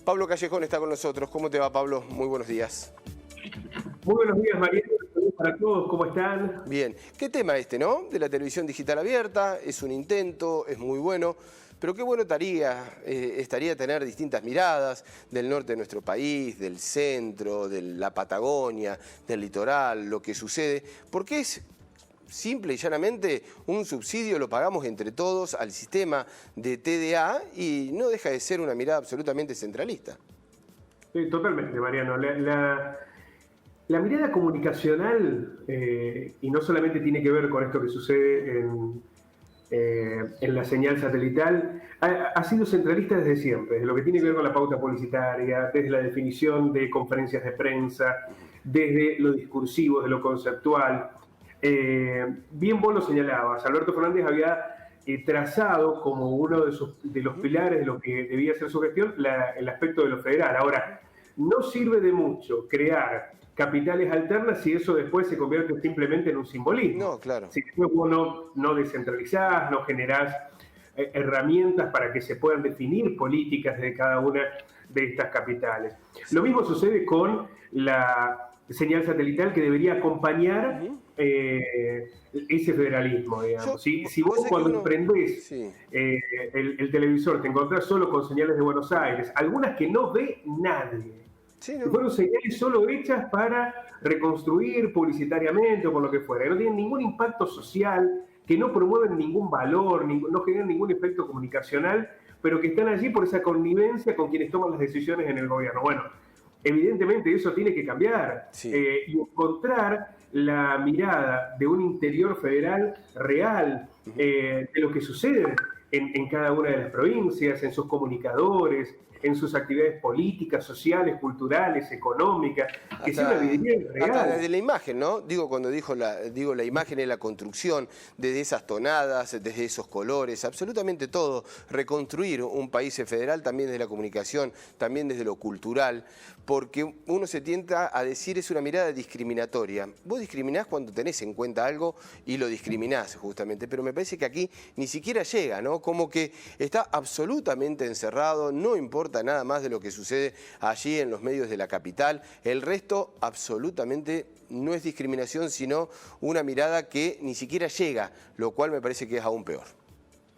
Pablo Callejón está con nosotros. ¿Cómo te va, Pablo? Muy buenos días. Muy buenos días, Mariano. Saludos para todos. ¿Cómo están? Bien. ¿Qué tema no? De la televisión digital abierta. Es un intento, es muy bueno. Pero qué bueno estaría tener distintas miradas del norte de nuestro país, del centro, de la Patagonia, del litoral, lo que sucede. Porque es simple y llanamente un subsidio, lo pagamos entre todos al sistema de TDA y no deja de ser una mirada absolutamente centralista. Sí, totalmente, Mariano. La mirada comunicacional, y no solamente tiene que ver con esto que sucede en la señal satelital, ha sido centralista desde siempre, desde lo que tiene que ver con la pauta publicitaria, desde la definición de conferencias de prensa, desde lo discursivo, de lo conceptual. Bien vos lo señalabas, Alberto Fernández había trazado como uno de los pilares de lo que debía ser su gestión el aspecto de lo federal. Ahora, no sirve de mucho crear capitales alternas si eso después se convierte simplemente en un simbolismo. No, claro. Si después vos no descentralizás, no generás herramientas para que se puedan definir políticas de cada una de estas capitales. Lo mismo sucede con la señal satelital que debería acompañar ese federalismo, digamos. Si vos cuando prendés el televisor te encontrás solo con señales de Buenos Aires, algunas que no ve nadie, que fueron señales solo hechas para reconstruir publicitariamente o por lo que fuera, que no tienen ningún impacto social, que no promueven ningún valor, no generan ningún efecto comunicacional, pero que están allí por esa connivencia con quienes toman las decisiones en el gobierno. Bueno, evidentemente eso tiene que cambiar y encontrar la mirada de un interior federal real de lo que sucede en cada una de las provincias, en sus comunicadores, en sus actividades políticas, sociales, culturales, económicas, que sea una evidencia real. Hasta desde la imagen, ¿no? Cuando digo la imagen es la construcción, desde esas tonadas, desde esos colores, absolutamente todo. Reconstruir un país federal también desde la comunicación, también desde lo cultural, porque uno se tienta a decir es una mirada discriminatoria. Vos discriminás cuando tenés en cuenta algo y lo discriminás justamente, pero me parece que aquí ni siquiera llega, ¿no? Como que está absolutamente encerrado, no importa nada más de lo que sucede allí en los medios de la capital. El resto absolutamente no es discriminación, sino una mirada que ni siquiera llega, lo cual me parece que es aún peor.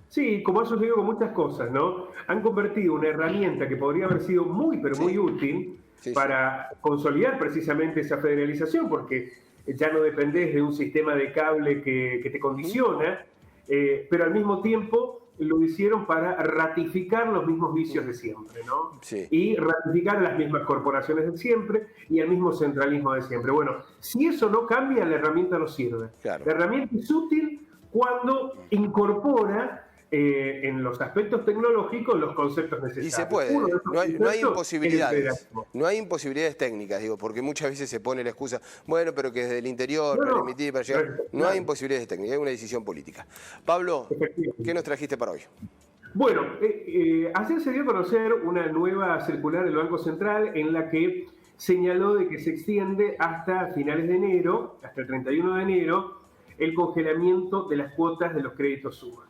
Sí, como ha sucedido con muchas cosas, ¿no? Han convertido una herramienta que podría haber sido muy, pero muy útil para consolidar precisamente esa federalización, porque ya no dependés de un sistema de cable que te condiciona, pero al mismo tiempo lo hicieron para ratificar los mismos vicios de siempre, ¿no? Y ratificar las mismas corporaciones de siempre y el mismo centralismo de siempre. Bueno, si eso no cambia, la herramienta no sirve. Claro. La herramienta es útil cuando incorpora en los aspectos tecnológicos los conceptos necesarios. Y se puede, no hay imposibilidades. No hay imposibilidades técnicas, porque muchas veces se pone la excusa, bueno, pero que desde el interior, para emitir, para llegar. No hay imposibilidades técnicas, hay una decisión política. Pablo, ¿qué nos trajiste para hoy? Bueno, ayer se dio a conocer una nueva circular del Banco Central en la que señaló de que se extiende hasta finales de enero, hasta el 31 de enero, el congelamiento de las cuotas de los créditos UBA.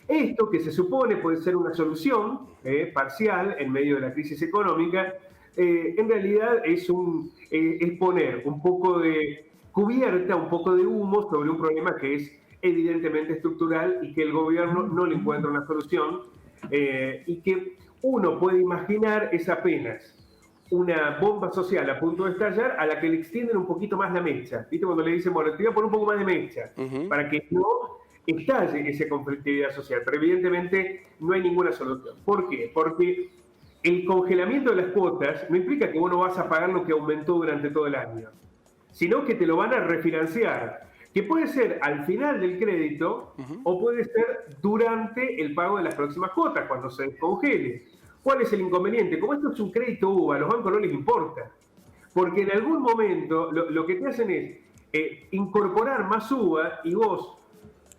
Esto, que se supone puede ser una solución parcial en medio de la crisis económica, en realidad es poner un poco de cubierta, un poco de humo sobre un problema que es evidentemente estructural y que el gobierno no le encuentra una solución, y que uno puede imaginar es apenas una bomba social a punto de estallar a la que le extienden un poquito más la mecha. ¿Viste? Cuando le dicen, bueno, te voy a poner un poco más de mecha, para que no estalle esa conflictividad social, pero evidentemente no hay ninguna solución. ¿Por qué? Porque el congelamiento de las cuotas no implica que vos no vas a pagar lo que aumentó durante todo el año, sino que te lo van a refinanciar, que puede ser al final del crédito o puede ser durante el pago de las próximas cuotas, cuando se descongele. ¿Cuál es el inconveniente? Como esto es un crédito UVA, a los bancos no les importa, porque en algún momento lo que te hacen es incorporar más UVA y vos,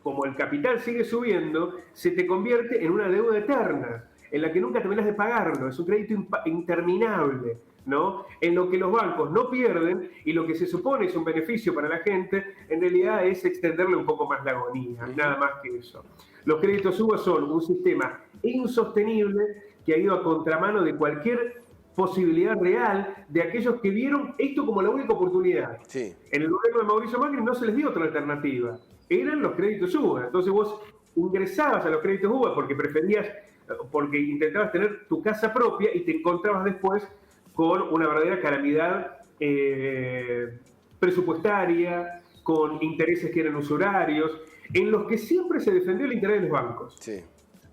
como el capital sigue subiendo, se te convierte en una deuda eterna, en la que nunca terminás de pagarlo. Es un crédito interminable, ¿no? En lo que los bancos no pierden y lo que se supone es un beneficio para la gente, en realidad es extenderle un poco más la agonía, nada más que eso. Los créditos UVA son un sistema insostenible que ha ido a contramano de cualquier posibilidad real de aquellos que vieron esto como la única oportunidad. Sí. En el gobierno de Mauricio Macri no se les dio otra alternativa, eran los créditos UBA. Entonces vos ingresabas a los créditos UBA porque intentabas tener tu casa propia y te encontrabas después con una verdadera calamidad presupuestaria, con intereses que eran usurarios, en los que siempre se defendió el interés de los bancos. Sí.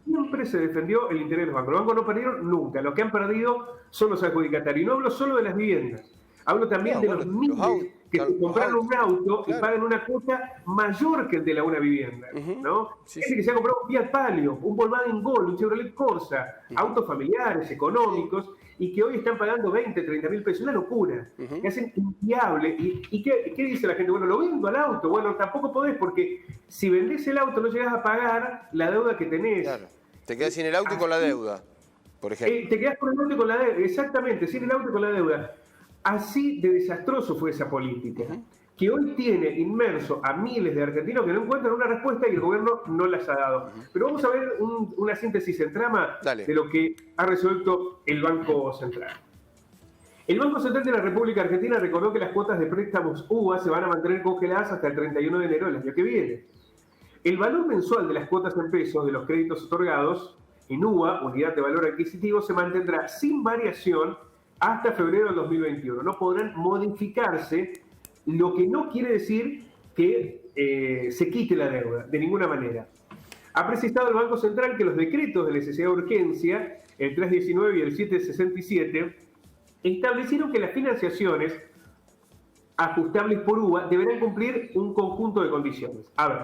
Siempre se defendió el interés de los bancos. Los bancos no perdieron nunca. Los que han perdido son los adjudicatarios. Y no hablo solo de las viviendas. Hablo también de los miles que se compraron un auto y pagan una cuota mayor que el de una vivienda. ¿No? Sí, Gente que se ha comprado un Fiat Palio, un Volkswagen Gol, un Chevrolet Corsa, autos familiares, económicos, y que hoy están pagando 20, 30 mil pesos. Una locura. Que hacen inviable. ¿Y qué dice la gente? Bueno, lo vendo al auto. Bueno, tampoco podés, porque si vendés el auto no llegás a pagar la deuda que tenés. Claro. Te quedas sin el auto y con la deuda, por ejemplo. Te quedás con el auto y con la deuda. Exactamente, sin el auto y con la deuda. Así de desastroso fue esa política, que hoy tiene inmerso a miles de argentinos que no encuentran una respuesta y el gobierno no las ha dado. Pero vamos a ver una síntesis en trama de lo que ha resuelto el Banco Central. El Banco Central de la República Argentina recordó que las cuotas de préstamos UBA se van a mantener congeladas hasta el 31 de enero del año que viene. El valor mensual de las cuotas en pesos de los créditos otorgados en UBA, unidad de valor adquisitivo, se mantendrá sin variación hasta febrero del 2021. No podrán modificarse, lo que no quiere decir que se quite la deuda, de ninguna manera. Ha precisado el Banco Central que los decretos de necesidad de urgencia, el 319 y el 767, establecieron que las financiaciones ajustables por UBA deberán cumplir un conjunto de condiciones. A ver,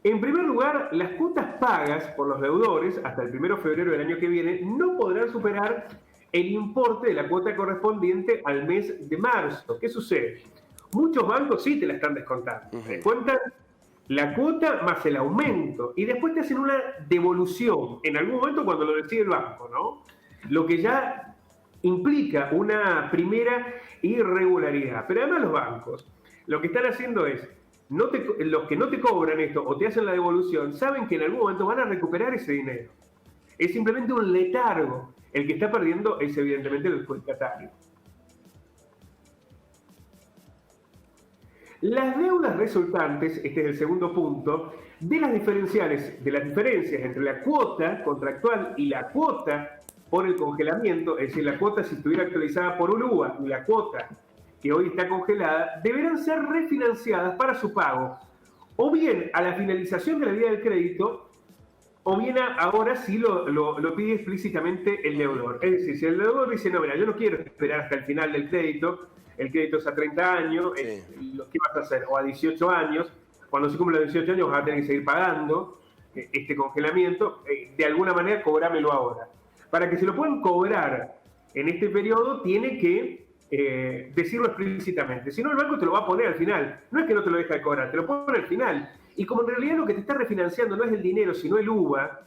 en primer lugar, las cuotas pagas por los deudores hasta el 1 de febrero del año que viene no podrán superar el importe de la cuota correspondiente al mes de marzo. ¿Qué sucede? Muchos bancos sí te la están descontando. Te descuentan la cuota más el aumento y después te hacen una devolución en algún momento cuando lo decide el banco, ¿no? Lo que ya implica una primera irregularidad. Pero además los bancos lo que están haciendo es, los que no te cobran esto o te hacen la devolución, saben que en algún momento van a recuperar ese dinero. Es simplemente un letargo. El que está perdiendo es evidentemente el adjudicatario. Las deudas resultantes, este es el segundo punto, de las diferencias entre la cuota contractual y la cuota por el congelamiento, es decir, la cuota si estuviera actualizada por un UBA y la cuota que hoy está congelada, deberán ser refinanciadas para su pago, o bien a la finalización de la vida del crédito, o bien ahora sí lo pide explícitamente el deudor. Es decir, si el deudor dice, no, mira, yo no quiero esperar hasta el final del crédito, el crédito es a 30 años, ¿qué vas a hacer? O a 18 años, cuando se cumplan los 18 años vas a tener que seguir pagando este congelamiento, de alguna manera cobrámelo ahora. Para que se lo puedan cobrar en este periodo, tiene que decirlo explícitamente. Si no, el banco te lo va a poner al final. No es que no te lo deja de cobrar, te lo pone al final. Y como en realidad lo que te está refinanciando no es el dinero, sino el UBA,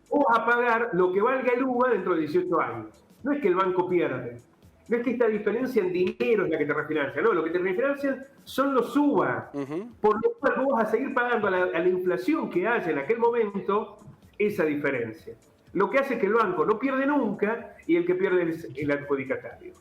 vos vas a pagar lo que valga el UBA dentro de 18 años. No es que el banco pierde. No es que esta diferencia en dinero es la que te refinancia. No, lo que te refinancian son los UBA. Por lo cual vos vas a seguir pagando a la inflación que haya en aquel momento esa diferencia. Lo que hace que el banco no pierde nunca y el que pierde es el adjudicatario.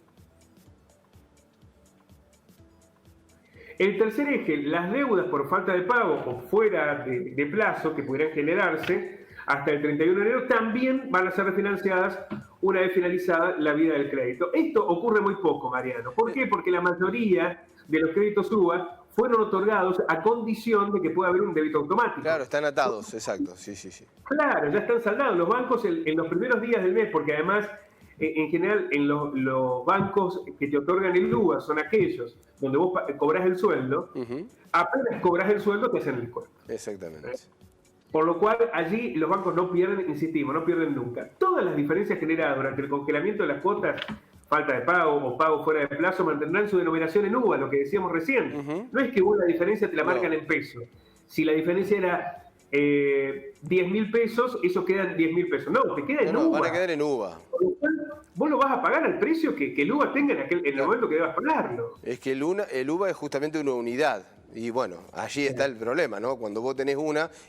El tercer eje, las deudas por falta de pago o fuera de plazo que pudieran generarse hasta el 31 de enero también van a ser refinanciadas una vez finalizada la vida del crédito. Esto ocurre muy poco, Mariano. ¿Por qué? Porque la mayoría de los créditos UBA fueron otorgados a condición de que pueda haber un débito automático. Claro, están atados, exacto, sí. Claro, ya están saldados. Los bancos en los primeros días del mes, porque además, en general, en los bancos que te otorgan el UBA son aquellos donde vos cobrás el sueldo, apenas cobrás el sueldo te hacen el descuento. Exactamente. Por lo cual, allí los bancos no pierden, insistimos, no pierden nunca. Todas las diferencias generadas durante el congelamiento de las cuotas, falta de pago o pago fuera de plazo, mantendrán su denominación en UBA, lo que decíamos recién. No es que vos la diferencia te la marcan en pesos. Si la diferencia era 10.000 pesos, eso quedan 10.000 pesos. No, te queda en UBA. Van a quedar en UBA. Vos lo vas a pagar al precio que el UBA tenga en el momento que debas pagarlo. Es que el UBA es justamente una unidad. Y bueno, allí está el problema, ¿no? Cuando vos tenés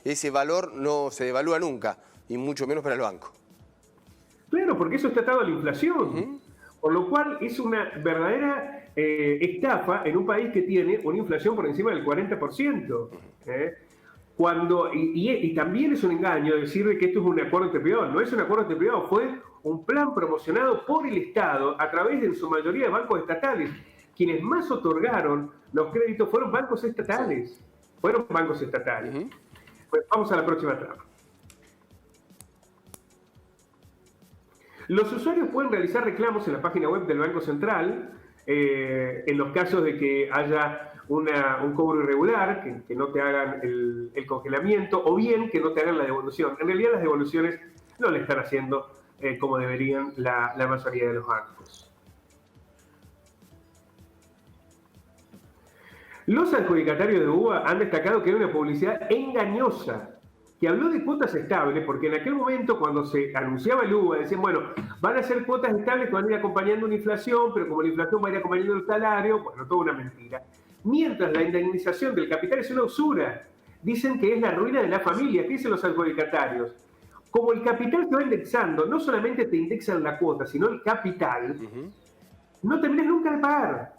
ese valor no se devalúa nunca, y mucho menos para el banco. Claro, porque eso está atado a la inflación. Por lo cual es una verdadera estafa en un país que tiene una inflación por encima del 40%. Y también es un engaño decir que esto es un acuerdo entre privados. No es un acuerdo entre privados, fue un plan promocionado por el Estado a través de en su mayoría de bancos estatales. Quienes más otorgaron los créditos fueron bancos estatales. Sí. Fueron bancos estatales. Pues vamos a la próxima trama. Los usuarios pueden realizar reclamos en la página web del Banco Central en los casos de que haya un cobro irregular, que no te hagan el congelamiento, o bien que no te hagan la devolución. En realidad las devoluciones no le están haciendo como deberían la mayoría de los bancos. Los adjudicatarios de UBA han destacado que hay una publicidad engañosa que habló de cuotas estables, porque en aquel momento cuando se anunciaba el UBA decían, bueno, van a ser cuotas estables que van a ir acompañando una inflación, pero como la inflación va a ir acompañando el salario, bueno, toda una mentira. Mientras la indemnización del capital es una usura. Dicen que es la ruina de la familia. ¿Qué dicen los adjudicatarios? Como el capital se va indexando, no solamente te indexan la cuota, sino el capital, no terminas nunca de pagar.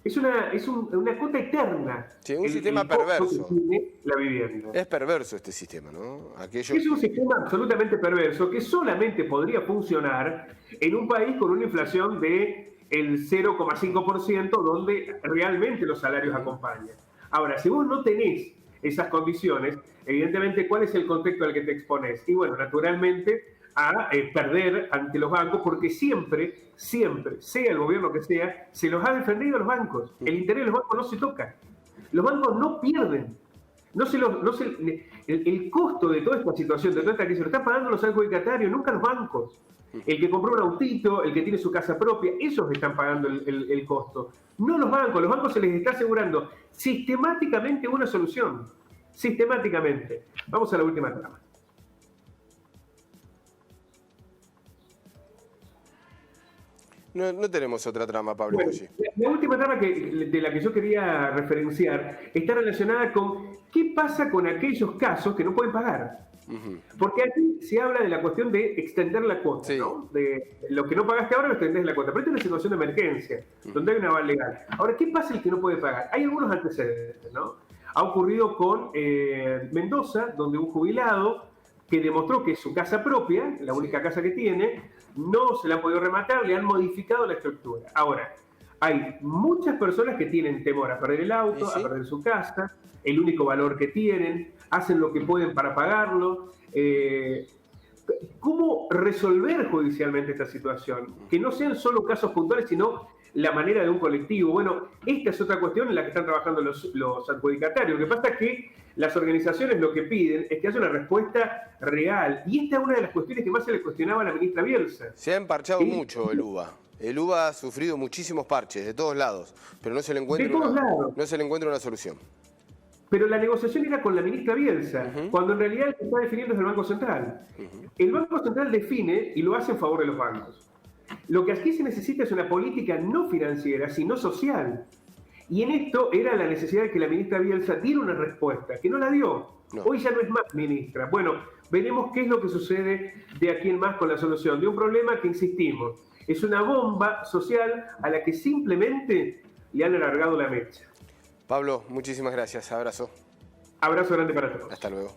Es una cuota eterna. Sí, un sistema perverso. Que tiene la vivienda. Es perverso este sistema, ¿no? Es un sistema absolutamente perverso que solamente podría funcionar en un país con una inflación de el 0,5%, donde realmente los salarios acompañan. Ahora, si vos no tenés esas condiciones, evidentemente, ¿cuál es el contexto al que te exponés? Y bueno, naturalmente, a perder ante los bancos, porque siempre, sea el gobierno que sea, se los ha defendido a los bancos. El interés de los bancos no se toca. Los bancos no pierden. El costo de toda esta situación, de toda esta crisis, lo están pagando los adjudicatarios, nunca los bancos. El que compró un autito, el que tiene su casa propia, esos están pagando el costo. No los bancos se les está asegurando sistemáticamente una solución. Sistemáticamente. Vamos a la última trama. No tenemos otra trama, Pablo. Bueno, la última trama de la que yo quería referenciar está relacionada con qué pasa con aquellos casos que no pueden pagar. Porque aquí se habla de la cuestión de extender la cuota, sí, ¿no? De lo que no pagaste ahora lo extendés la cuota. Pero esta es una situación de emergencia, donde hay una aval legal. Ahora, ¿qué pasa el que no puede pagar? Hay algunos antecedentes, ¿no? Ha ocurrido con Mendoza, donde un jubilado que demostró que es su casa propia, la única casa que tiene, no se la ha podido rematar, le han modificado la estructura. Ahora, hay muchas personas que tienen temor a perder el auto, a perder su casa, el único valor que tienen, hacen lo que pueden para pagarlo. ¿Cómo resolver judicialmente esta situación? Que no sean solo casos puntuales, sino la manera de un colectivo. Bueno, esta es otra cuestión en la que están trabajando los adjudicatarios. Lo que pasa es que las organizaciones lo que piden es que haya una respuesta real. Y esta es una de las cuestiones que más se le cuestionaba a la ministra Bielsa. Se ha emparchado mucho el UBA. El UBA ha sufrido muchísimos parches de todos lados, pero no se le encuentra una solución. Pero la negociación era con la ministra Bielsa, cuando en realidad el que está definiendo es el Banco Central. El Banco Central define y lo hace en favor de los bancos. Lo que aquí se necesita es una política no financiera, sino social. Y en esto era la necesidad de que la ministra Bielsa diera una respuesta, que no la dio. No. Hoy ya no es más ministra. Bueno, veremos qué es lo que sucede de aquí en más con la solución de un problema que, insistimos, es una bomba social a la que simplemente le han alargado la mecha. Pablo, muchísimas gracias. Abrazo. Abrazo grande para todos. Hasta luego.